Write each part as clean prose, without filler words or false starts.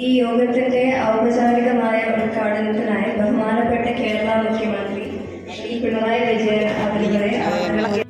ഈ യോഗത്തിന്റെ ഔപചാരികമായ ഉദ്ഘാടനത്തിനായി ബഹുമാനപ്പെട്ട കേരള മുഖ്യമന്ത്രി ശ്രീ പിണറായി വിജയൻ അവരുടെ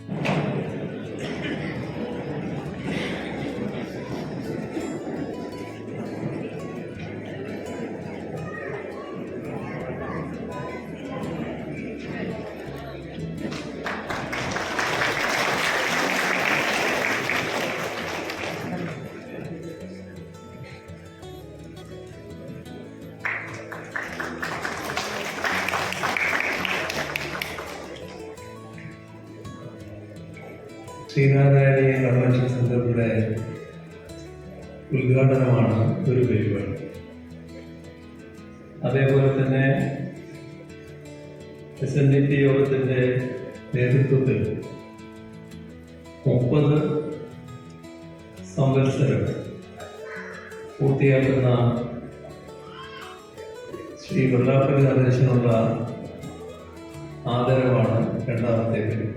ശ്രീനാരായണീയ കൺവെൻഷൻ സെന്ററിന്റെ ഉദ്ഘാടനമാണ് ഒരു പരിപാടി. അതേപോലെ തന്നെ SNDP യോഗത്തിന്റെ നേതൃത്വത്തിൽ 30 സംവത്സരം പൂർത്തിയാക്കുന്ന ശ്രീ വെള്ളാപ്പള്ളി നടേശനുള്ള ആദരവാണ് രണ്ടാമത്തെ പരിപാടി.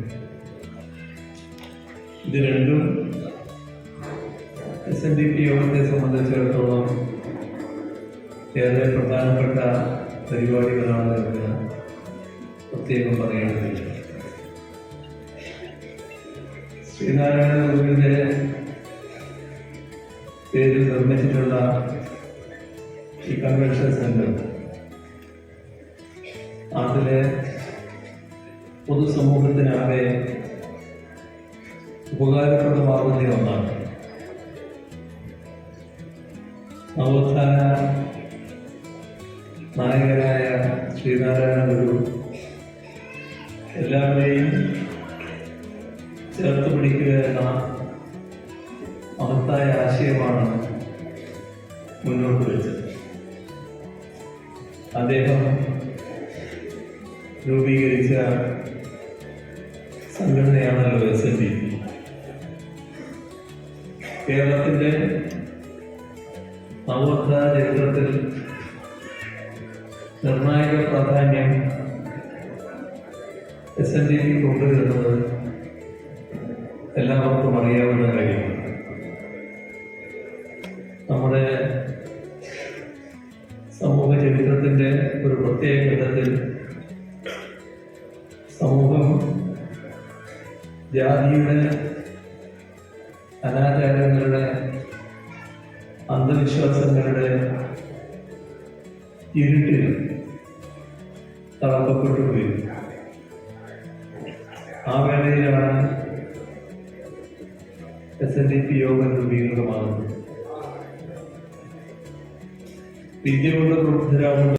ഇത് രണ്ടും SNDP യോഗത്തെ സംബന്ധിച്ചിടത്തോളം ഏറെ പ്രധാനപ്പെട്ട പരിപാടികളാണ് എന്ന് പ്രത്യേകം പറയേണ്ടതില്ല. ശ്രീനാരായണ ഗുരുവിന്റെ പേരിൽ നിർമ്മിച്ചിട്ടുള്ള ഈ കൺവെൻഷൻ സെന്റർ അതിലെ പൊതുസമൂഹത്തിനാകെ ഉപകാരപ്രദമാകുന്ന ഒന്നാണ്. നവോത്ഥാന നായകനായ ശ്രീനാരായണ ഗുരു എല്ലാവരെയും ചേർത്ത് പിടിക്കുക എന്ന മഹത്തായ ആശയമാണ് മുന്നോട്ട് വെച്ചത്. അദ്ദേഹം രൂപീകരിച്ച സംഘടനയാണല്ലോ SNDP. കേരളത്തിന്റെ നവോത്ഥാന ചരിത്രത്തിൽ നിർണായക പ്രാധാന്യം SNDP കൊണ്ടുവരുന്നത് എല്ലാവർക്കും അറിയാവുന്ന കാര്യമാണ്. നമ്മുടെ സമൂഹ ചരിത്രത്തിന്റെ ഒരു പ്രത്യേക ഘട്ടത്തിൽ സമൂഹം ജാതിയുടെ, അനാചാരങ്ങളുടെ, അന്ധവിശ്വാസങ്ങളുടെ ഇരുട്ടിൽ തളർത്തപ്പെട്ടുപോയി. ആ വേളയിലാണ് SNDP യോഗം രൂപീകൃതമാകുന്നത്. വിദ്യ കൊണ്ട് പ്രബുദ്ധരാകുന്ന